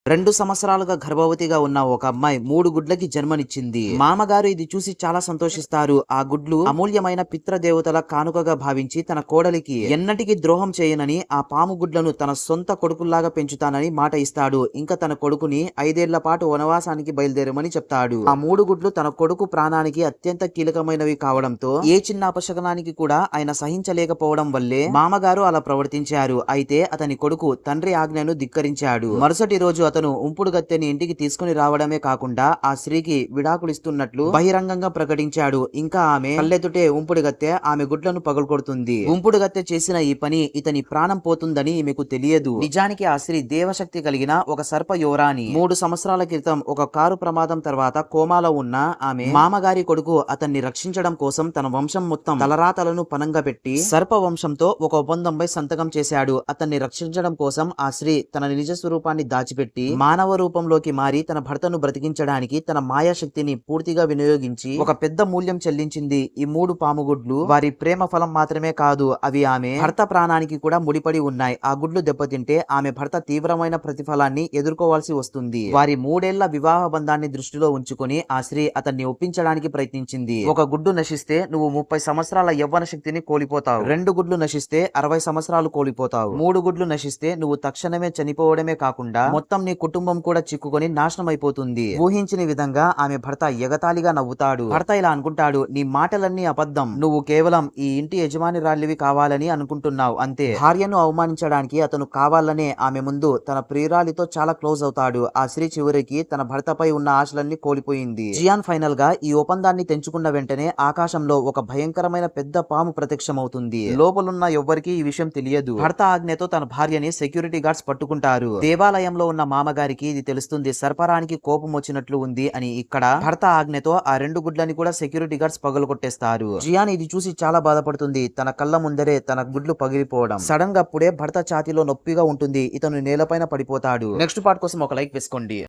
2 సంవత్సరాలుగా గర్భవతిగా ఉన్న ఒక అమ్మాయి 3 గుడ్లకి జన్మనిచ్చింది. మామగారు ఇది చూసి చాలా సంతోషిస్తారు. ఆ గుడ్లు అమూల్యమైన పిత్రదేవతల కానుకగా భావించి తన కోడలికి ఎన్నటికీ ద్రోహం చేయనని, ఆ పాము గుడ్లను తన సొంత కొడుకుల్లాగా పెంచుతానని మాట ఇస్తాడు. ఇంకా తన కొడుకుని 5 ఏళ్ల పాటు వనవాసానికి బయలుదేరమని చెప్తాడు. ఆ 3 గుడ్లు తన కొడుకు ప్రాణానికి అత్యంత కీలకమైనవి కావడంతో ఏ చిన్న అపశకనానికి కూడా ఆయన సహించలేకపోవడం వల్లే మామగారు అలా ప్రవర్తించారు. అయితే అతని కొడుకు తండ్రి ఆజ్ఞను ధిక్కరించాడు. మరుసటి రోజు అతను ఉంపుడు గత్తెని ఇంటికి తీసుకుని రావడమే కాకుండా ఆ స్త్రీకి విడాకులు ఇస్తున్నట్లు బహిరంగంగా ప్రకటించాడు. ఇంకా ఆమె కళ్ళెదుటే ఉంపుడు గత్తె ఆమె గుడ్లను పగలగొడుతుంది. ఉంపుడు గత్తె చేసిన ఈ పని ఇతని ప్రాణం పోతుందని ఈమెకు తెలియదు. నిజానికి ఆ స్త్రీ దేవశక్తి కలిగిన ఒక సర్ప యువరాణి. 3 సంవత్సరాల క్రితం ఒక కారు ప్రమాదం తర్వాత కోమాలో ఉన్న ఆమె మామగారి కొడుకు అతన్ని రక్షించడం కోసం తన వంశం మొత్తం తలరాతలను పనంగా పెట్టి సర్ప వంశంతో ఒక ఒప్పందంపై సంతకం చేశాడు. అతన్ని రక్షించడం కోసం ఆ స్త్రీ తన నిజ స్వరూపాన్ని దాచిపెట్టి మానవ రూపంలోకి మారి తన భర్తను బ్రతికించడానికి తన మాయాశక్తిని పూర్తిగా వినియోగించి ఒక పెద్ద మూల్యం చెల్లించింది. ఈ 3 పాముగుడ్లు వారి ప్రేమ ఫలం మాత్రమే కాదు, అవి ఆమె భర్త ప్రాణానికి కూడా ముడిపడి ఉన్నాయి. ఆ గుడ్లు దెబ్బతింటే ఆమె భర్త తీవ్రమైన ప్రతిఫలాన్ని ఎదుర్కోవాల్సి వస్తుంది. వారి 3 ఏళ్ల వివాహ బంధాన్ని దృష్టిలో ఉంచుకొని ఆ స్త్రీ అతన్ని ఒప్పించడానికి ప్రయత్నించింది. ఒక గుడ్డు నశిస్తే నువ్వు 30 సంవత్సరాల యవ్వన శక్తిని కోల్పోతావు. 2 గుడ్లు నశిస్తే 60 సంవత్సరాలు కోల్పోతావు. 3 గుడ్లు నశిస్తే నువ్వు తక్షణమే చనిపోవడమే కాకుండా మొత్తం నీ కుటుంబం కూడా చిక్కుకొని నాశనం అయిపోతుంది. ఊహించిన విధంగా ఆమె భర్త ఎగతాళిగా నవ్వుతాడు. భర్త ఇలా అనుకుంటాడు, నీ మాటలన్నీ అబద్ధం. నువ్వు కేవలం ఈ ఇంటి యజమానిరాలివి కావాలని అనుకుంటున్నావు అంతే. భార్యను అవమానించడానికి అతను కావాలనే ఆమె ముందు తన ప్రియురాలితో చాలా క్లోజ్ అవుతాడు. ఆ స్త్రీ చివరికి తన భర్తపై ఉన్న ఆశలన్నీ కోల్పోయింది. జియాన్ ఫైనల్ గా ఈ ఒప్పందాన్ని తెంచుకున్న వెంటనే ఆకాశంలో ఒక భయంకరమైన పెద్ద పాము ప్రత్యక్షమవుతుంది. లోపలున్న ఎవ్వరికీ ఈ విషయం తెలియదు. భర్త ఆజ్ఞతో తన భార్యని సెక్యూరిటీ గార్డ్స్ పట్టుకుంటారు. దేవాలయంలో ఉన్న మామగారికి ఇది తెలుస్తుంది, సర్పరానికి కోపం వచ్చినట్లు ఉంది అని. ఇక్కడ భర్త ఆజ్ఞతో ఆ 2 గుడ్లని కూడా సెక్యూరిటీ గార్డ్స్ పగలగొట్టేస్తారు. జియాన్ ఇది చూసి చాలా బాధపడుతుంది. తన కళ్ళ ముందరే తన గుడ్లు పగిలిపోవడం. సడన్ గా అప్పుడే భర్త ఛాతీలో నొప్పిగా ఉంటుంది. ఇతను నేలపైన పడిపోతాడు. నెక్స్ట్ పార్ట్ కోసం ఒక లైక్ వేసుకోండి.